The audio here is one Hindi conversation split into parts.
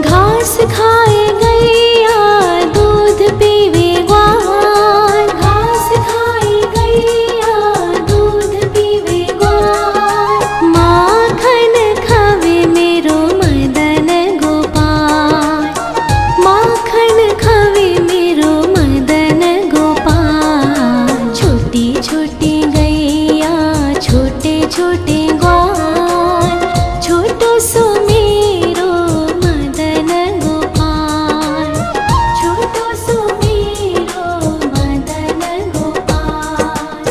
घास खाए गैया दूध पीवे ग्वाल, घास खाए गैया दूध पीवे ग्वाल। माखन खावे मेरो मदन गोपाल, माखन खावे मेरो मदन गोपाल। छोटी छोटी गैया छोटे छोटे ग्वाल, छोटो सो मेरो मदन गोपाल, छोटो सो मेरो मदन गोपाल।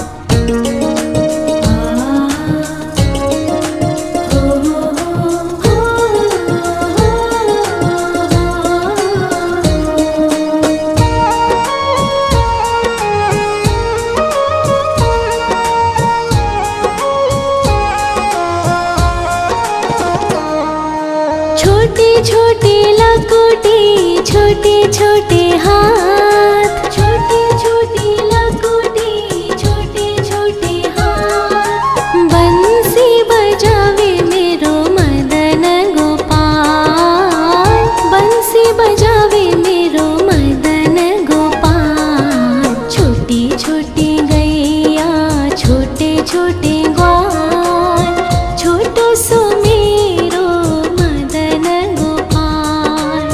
छोटी छोटी लकुटी छोटे छोटे हाथ, छोटी छोटी लकुटी छोटे छोटे हाथ। बंसी बजावे मेरो मदन गोपाल, बंसी बजावे मेरो मदन गोपाल। छोटी छोटी गैया छोटे छोटे ग्वाल, छोटो सो मेरो मदन गोपाल,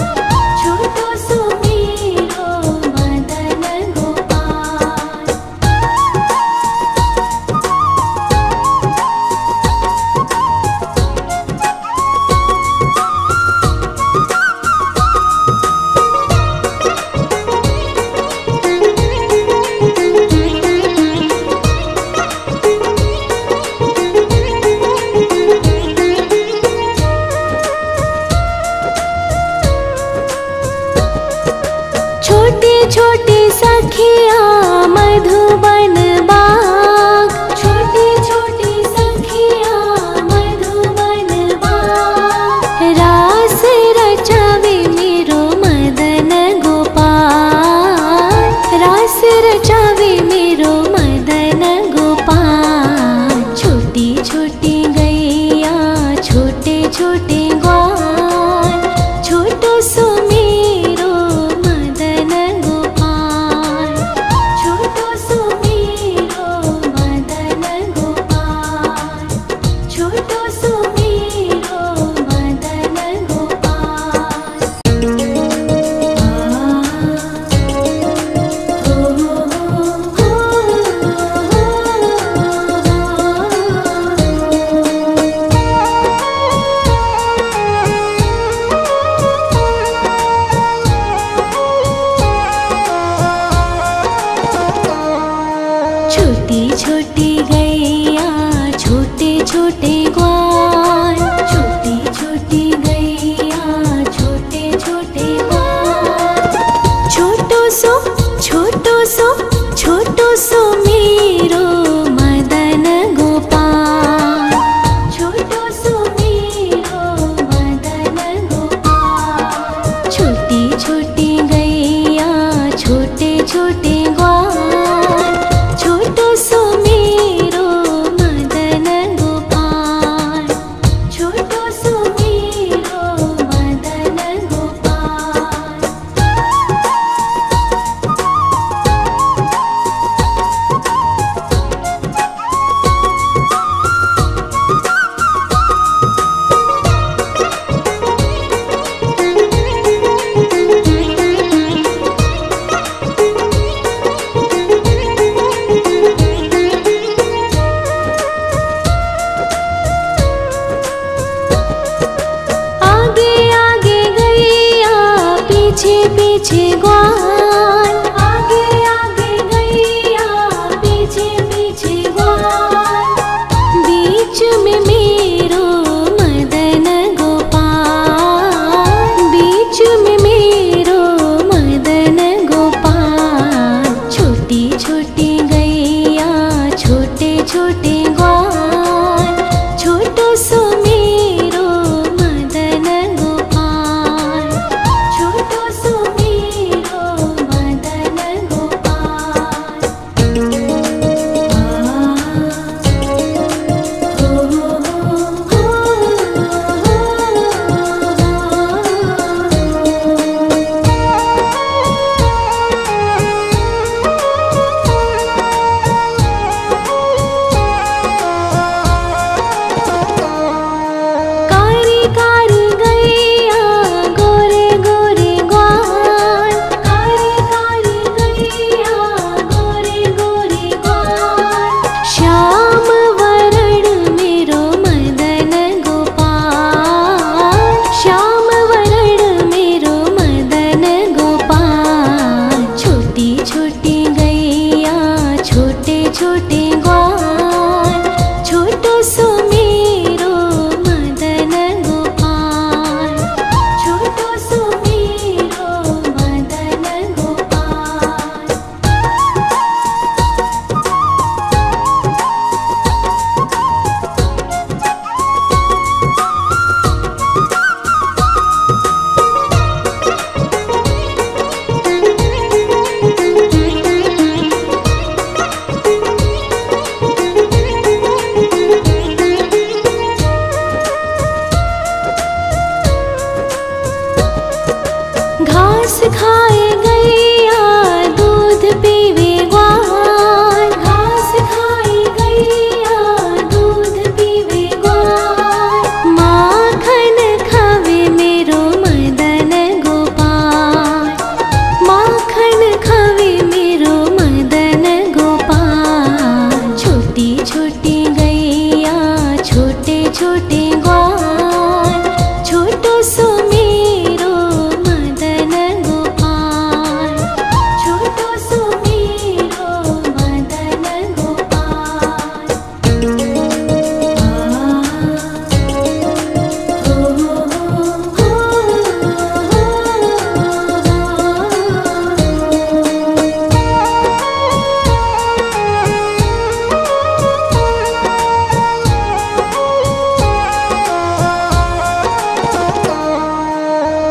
छोटो सो मेरो मदन गोपाल। छोटी छोटी सखिया मधुबन बाग, छोटी छोटी सखिया मधुबन बाग। रास रचावे मेरो मदन गोपाल, रास रचावे मेरो मदन गोपाल। छोटी छोटी गैया छोटे छोटे ग्वाल, छोटो सो मेरो मदन गोपाल, छोटो सो मेरो मदन गोपाल, छोटो सो मेरो मदन गोपाल। छोटी छोटी गैया छोटे छोटे ग्वाल, छोटी छोटी गैया छोटे छोटे ग्वाल। छोटो सो छोटो सो छोटो सो मेरो मदन गोपाल, छोटो सो मेरो मदन गोपाल। छोटी छोटी गैया छोटे छोटे ग्वाल, छोटो सो मेरो मदन गोपाल, छोटो सो मेरो मदन गोपाल। आगे आगे गैया पीछे पीछे ग्वाल, आगे आगे गैया पीछे पीछे ग्वाल। बीच में मेरो मदन गोपाल, बीच में मेरो मदन गोपाल। छोटी छोटी गैया छोटे छोटे ग्वाल, छोटो सो मेरो मदन गोपाल, छोटो सो मेरो खाए गैया दूध पीवे ग्वाल, घास खाए गैया दूध पीवे ग्वाल। माखन खावे मेरो मदन गोपाल, माखन खावे मेरो मदन गोपाल। छोटी छोटी गैया छोटे छोटे ग्वाल, छोटो सो मेरो मदन गोपाल, छोटो सो मेरो मदन गोपाल।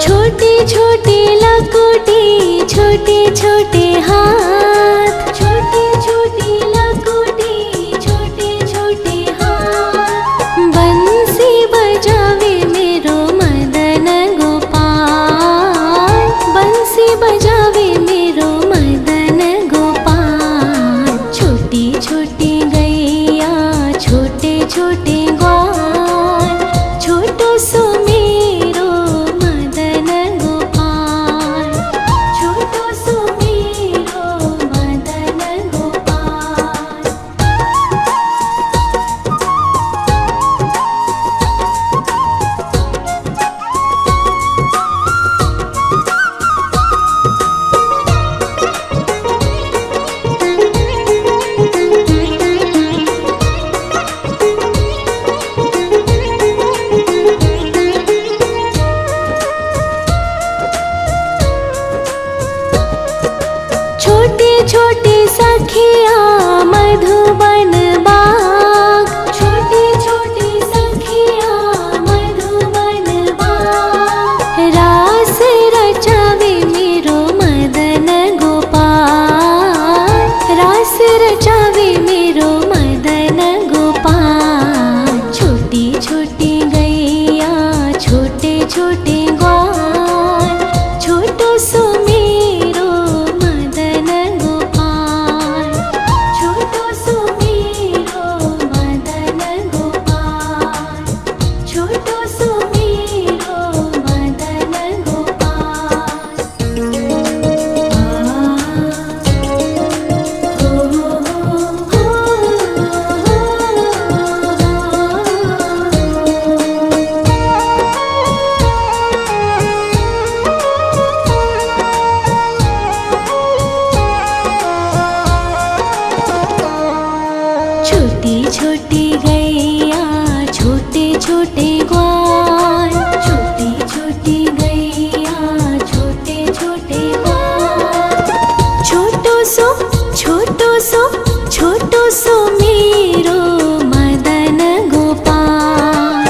छोटी छोटी लकुटी छोटे छोटे हाथ, छोटी छोटी लकुटी छोटे छोटे हाथ। बंसी बजावे मेरो मदन गोपाल, बंसी बजावे मेरो मदन गोपाल। छोटी छोटी गैया छोटे छोटे ग्वाल, छोटो सो मेरो मदन गोपाल, छोटो सो मेरो मदन गोपाल। छोटे छोटे सखिया मधुबन बाग, छोटे छोटे सखिया मधुबन बाग। रास रचावे मेरो मदन गोपाल, रास रचावे मेरो मदन गोपाल। छोटी छोटी गैया छोटे छोटे ग्वाल, छोटो सो मेरो मदन गोपाल, छोटो सो मेरो मदन गोपाल, छोटो सो मेरो मदन गोपाल। छोटी छोटी गैया छोटे छोटे ग्वाल, छोटी छोटी गैया छोटे छोटे ग्वाल। छोटो सो छोटो सो छोटो सो मेरो मदन गोपाल,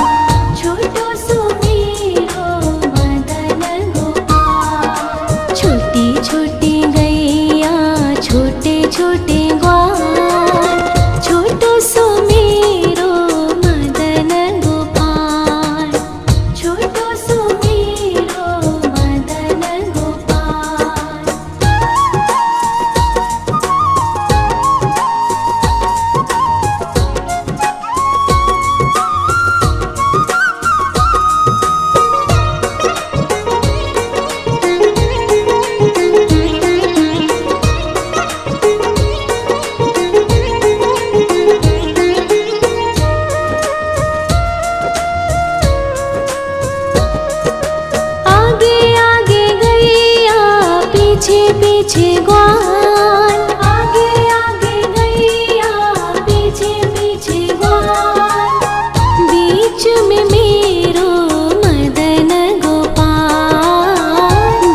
छोटो सो मेरो मदन गोपाल। छोटी छोटी गैया छोटे छोटे ग्वाल, छोटो सो मेरो मदन गोपाल, छोटो सो मेरो मदन गोपाल। आगे आगे गैया पीछे पीछे ग्वाल, आगे आगे गैया पीछे पीछे ग्वाल। बीच में मेरो मदन गोपाल,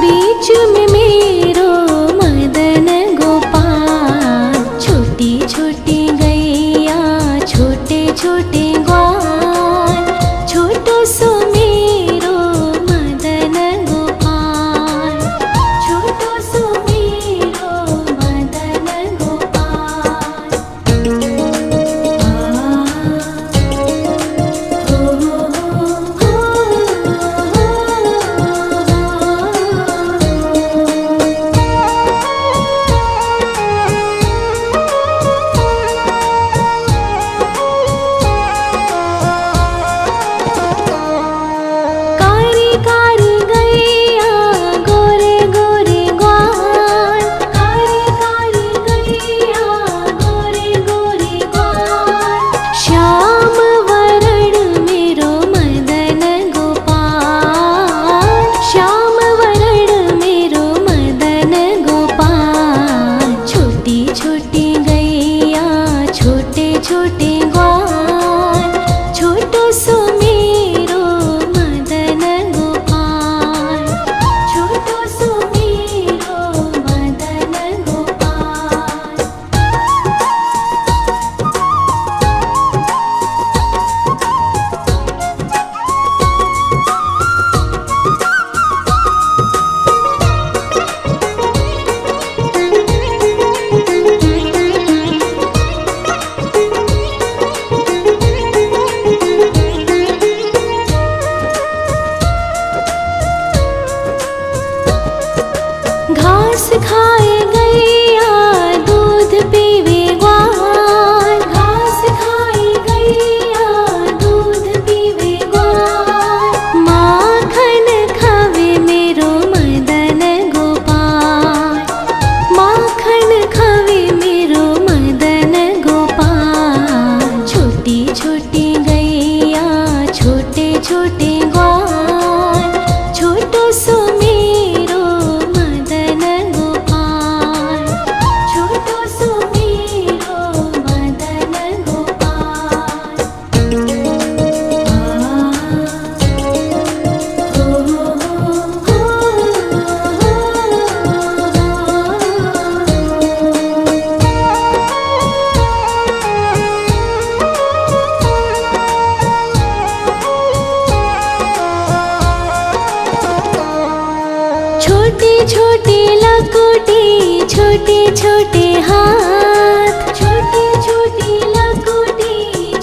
बीच में मेरो मदन गोपाल। छोटी छोटी गैया छोटे छोटे ग्वाल, छोटो सो मेरो मदन गोपाल, छोटो सो मेरो छोटे छोटे लकोटे छोटे छोटे हाथ, छोटे छोटे लकोटे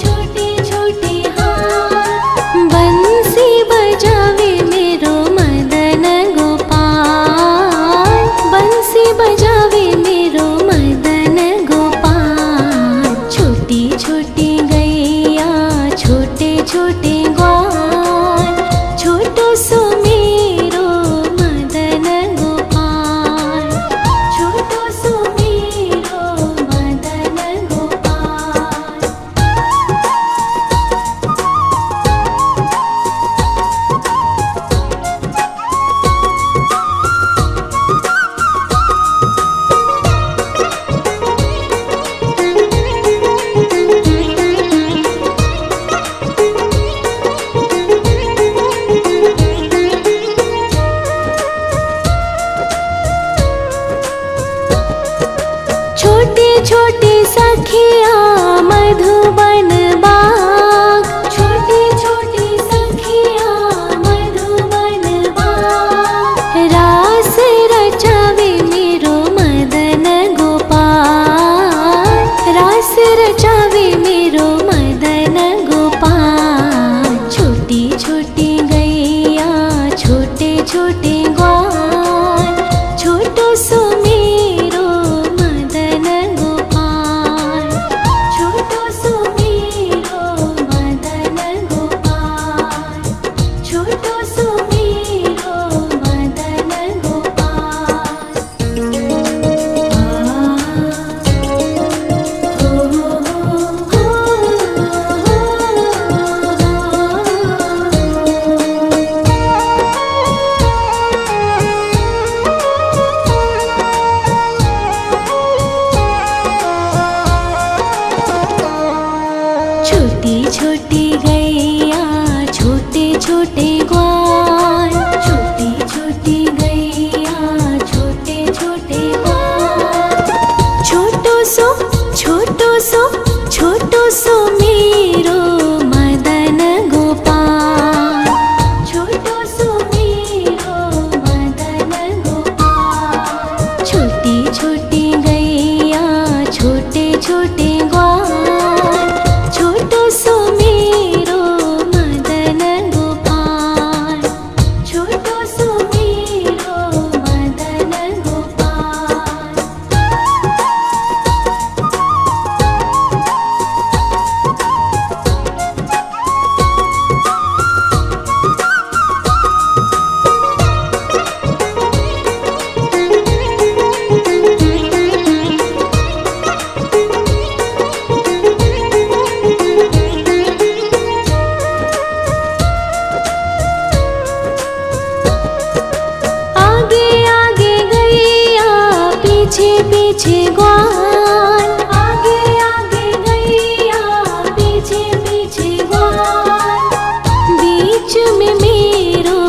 छोटे छोटे हाथ। बंसी बजावे मेरो मदन गोपाल, बंसी बजावे मेरो मदन गोपाल। छोटी छोटी गैया छोटे छोटे ग्वाल, छोटो सो मेरो मदन गोपाल, छोटो सो मेरो मदन गोपाल। छोटे छोटे सखिया मधुबन बाग, छोटे छोटे सखिया मधुबन बाग। रास रचावे मेरो मदन गोपाल, रास रचावे मेरो मदन गोपाल। छोटी छोटी गैया छोटे छोटे ग्वाल, छोटो सो मेरो मदन गोपाल, छोटो सो मेरो मदन गोपाल, छोटो सो मेरो मदन गोपाल। छोटी छोटी गैया छोटे छोटे ग्वाल, छोटी छोटी गैया छोटे छोटे ग्वाल। छोटो सो छोटो सो छोटो सो मेरो मदन गोपाल, छोटो सो मेरो मदन गोपाल। छोटी छोटी गैया छोटे छोटे ग्वाल, छोटो सो मेरो मदन गोपाल, छोटो सो मेरो मदन गोपाल। आगे आगे गैया पीछे पीछे ग्वाल, आगे आगे गैया पीछे पीछे ग्वाल। बीच में मेरो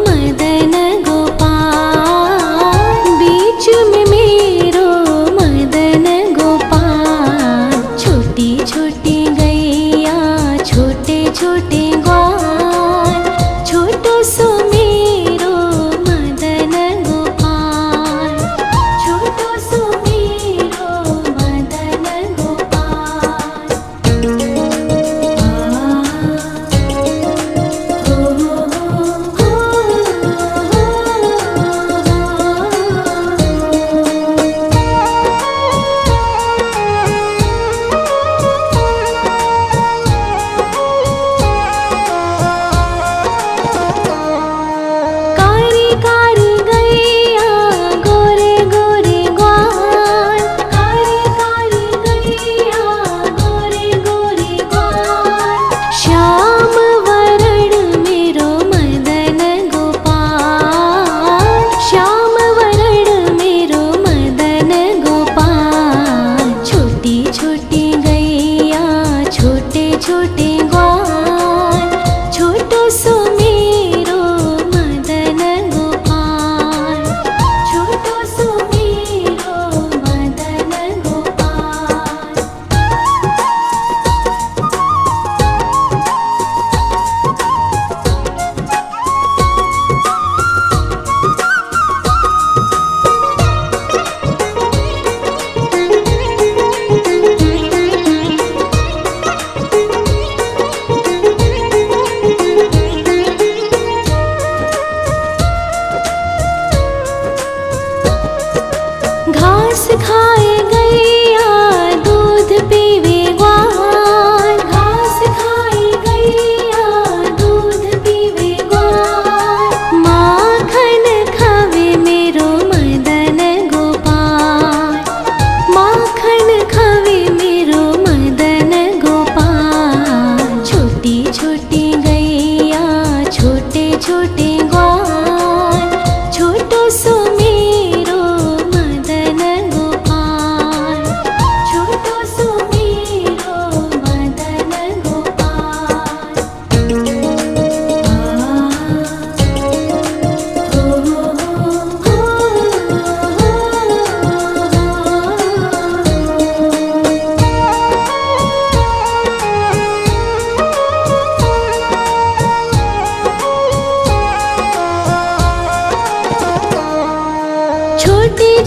मदन गोपाल, बीच में मेरो मदन गोपाल। छोटी छोटी गैया छोटे छोटे ग्वाल, छोटो सो मेरो मदन गोपाल, छोटो सो मेरो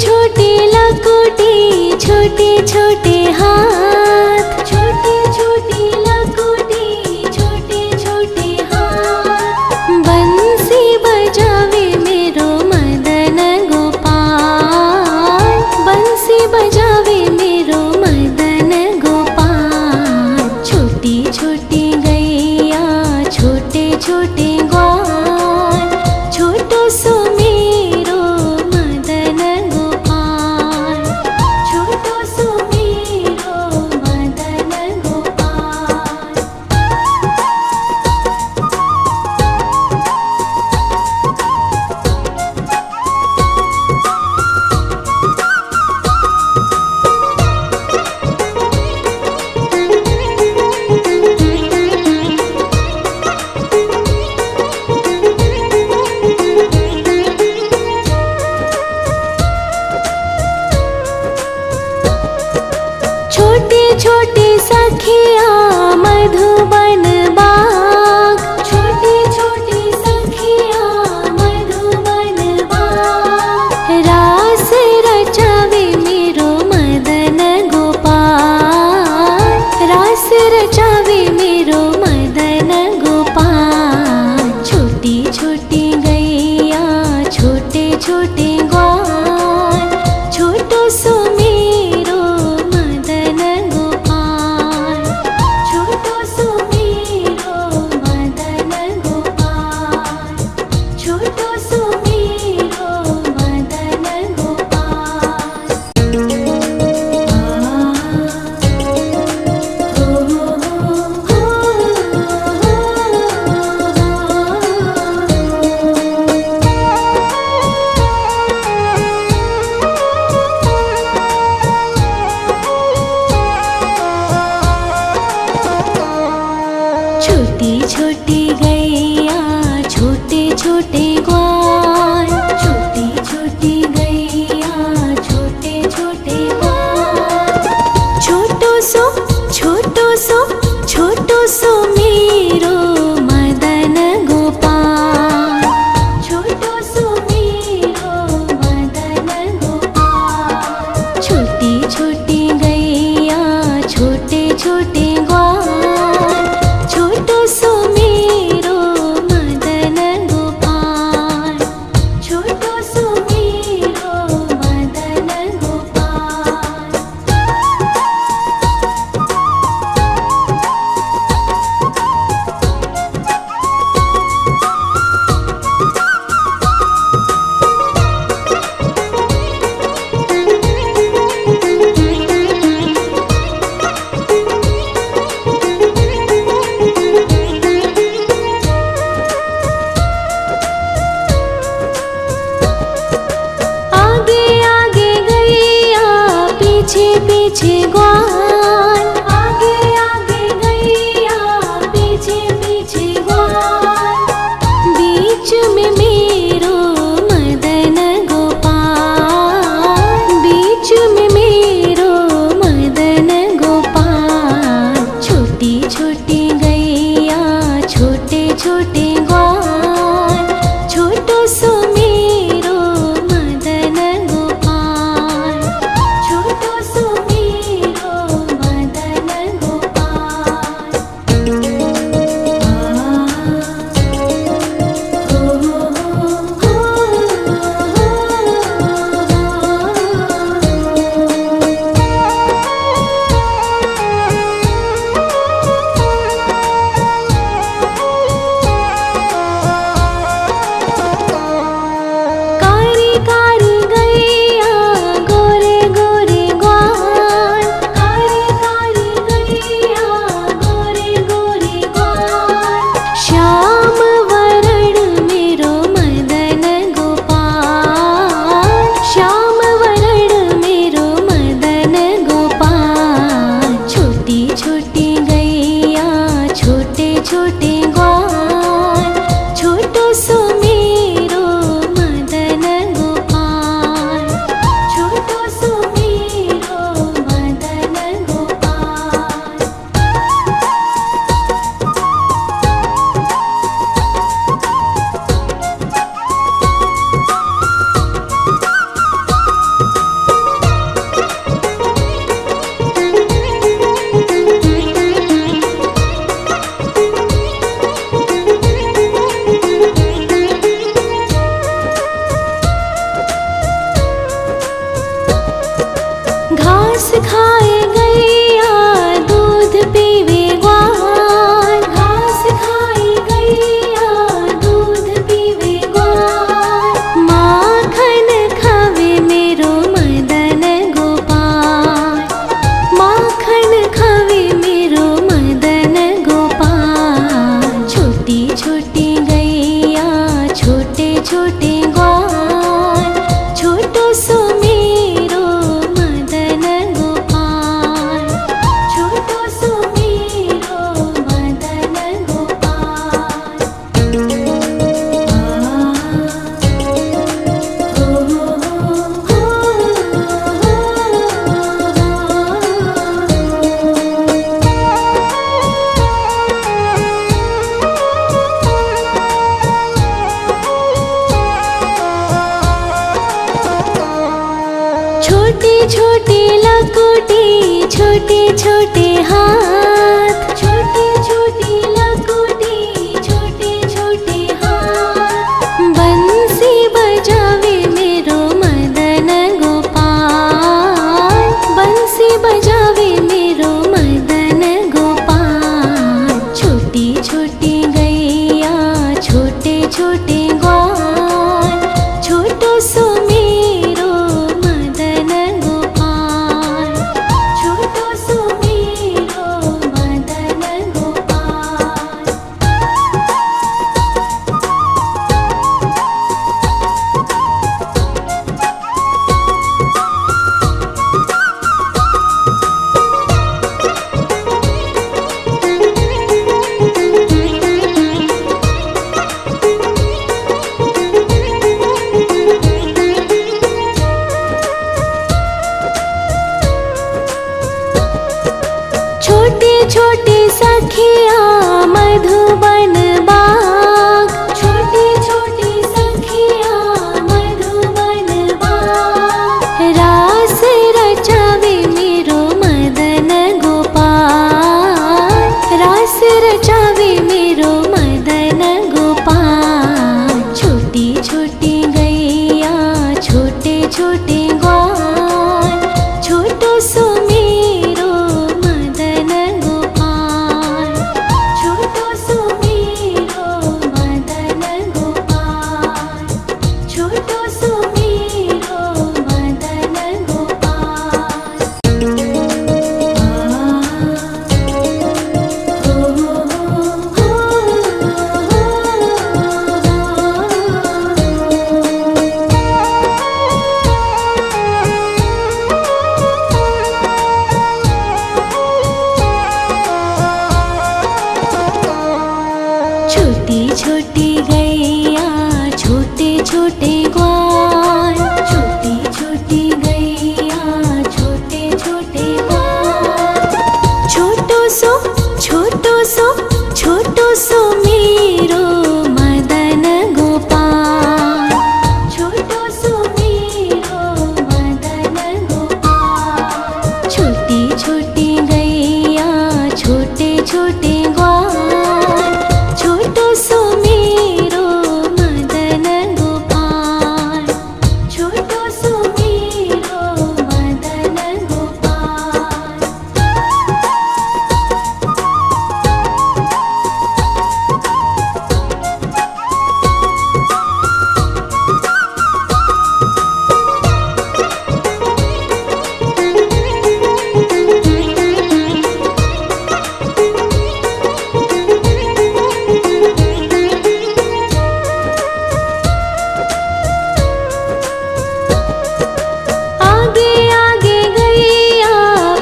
छोटी लकोटी छोटे छोटे हाथ, छोटी छोटी लकोटी छोटे छोटे हाथ। बंसी बजावे मेरो मदन गोपाल, बंसी बजावे मेरो मदन गोपाल। छोटी छोटी गैया छोटे छोटे ग्वाल, छोटो सो मेरो मदन गोपाल, छोटो सो मेरो मदन गोपाल। छोटी छोटी सखिया मधुबन बाग, छोटी छोटी सखिया मधुबन बाग। रास रचावे मेरो मदन गोपाल, रास रचावे मेरो मदन गोपाल। छोटी छोटी गैया छोटे छोटे ग्वाल, छोटो सो मेरो मदन गोपाल, छोटो सो मेरो मदन गोपाल, छोटो सो मेरो मदन गोपाल। छोटी छोटी गैया छोटे छोटे ग्वाल, छोटी छोटी गैया छोटे छोटे ग्वाल। छोटो सो छोटो सो छोटो सो मेरो मदन गोपाल, छोटो सो मेरो मदन गोपाल। छोटी छोटी गैया छोटे छोटे ग्वाल, छोटो सो मेरो मदन गोपाल, छोटो सो मेरो मदन गोपाल। आगे आगे गैया पीछे पीछे ग्वाल, आगे आगे गैया पीछे पीछे ग्वाल। बीच में मेरो मदन गोपाल, बीच में मेरो मदन गोपाल। छोटी छोटी गैया छोटे छोटे ग्वाल, छोटो सो मेरो मदन गोपाल, छोटो सो मेरो छोटी लकोटी, छोटे छोटे हाथ, छोटी छोटी लकोटी, छोटे छोटे हाथ। बंसी बजावे मेरो मदन गोपाल, बंसी बजावे मेरो मदन गोपाल। छोटी छोटी गैया, छोटे छोटे ग्वाल, छोटो सो मेरो मदन गोपाल, छोटो सो मेरो मदन गोपाल। छोटे छोटे सखिया मधुबन बाग, छोटे छोटे सखिया मधुबन बाग। रास रचावे मेरो मदन गोपाल, रास रचावे मेरो मदन गोपाल। छोटी छोटी गैया, छोटे छोटे ग्वाल, छोटो सो मेरो मदन गोपाल, छोटो सो मेरो मदन गोपाल, छोटो सो मेरो मदन गोपाल। छोटी छोटी गैया, छोटे छोटे ग्वाल, छोटी छोटी गैया, छोटे छोटे ग्वाल। छोटो सो छोटो सो छोटो सो मेरो मदन गोपाल, छोटो सो मेरो मदन गोपाल। छोटी छोटी गैया, छोटे छोटे ग्वाल, छोटो सो मेरो मदन गोपाल, छोटो सो मेरो मदन गोपाल। आगे आगे गैया,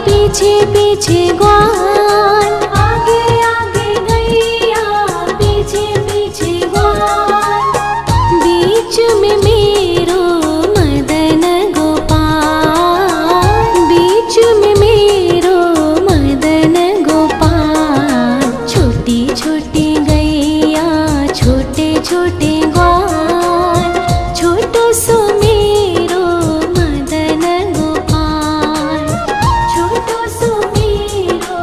पीछे पीछे ग्वाल, आगे आगे गैया, पीछे पीछे ग्वाल। बीच में मेरो मदन गोपाल, बीच में मेरो मदन गोपाल। छोटी छोटी गैया, छोटे छोटे ग्वाल, छोटो सो मेरो मदन गोपाल, छोटो सो मेरो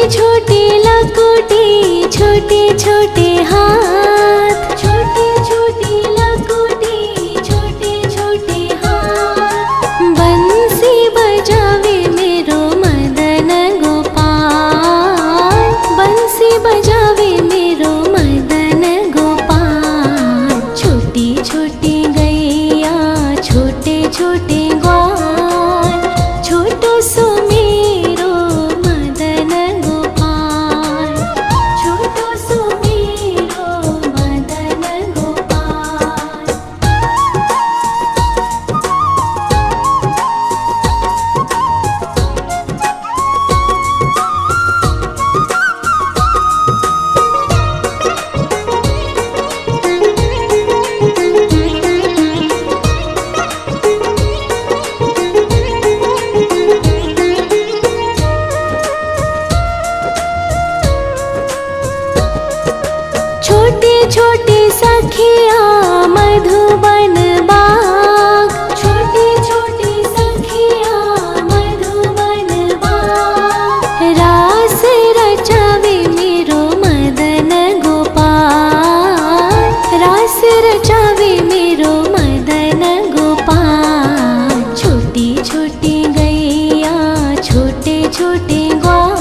छोटी लकुटी छोटे छोटे हाथ, छोटी छोटी लकुटी छोटे छोटे हाथ। बंसी बजावे मेरो मदन गोपाल, बंसी बजावे मेरो मदन गोपाल। छोटी छोटी गैया छोटे छोटे ग्वाल, छोटो सो मेरो मदन गोपाल, छोटो सो मेरो मदन गोपाल। छोटी छोटी सखिया मधुबन बाग, छोटी छोटी सखिया मधुबन बाग। रास रचावे मेरो मदन गोपाल, रास रचावे मेरो मदन गोपाल। छोटी छोटी गैया छोटे छोटे ग्वाल,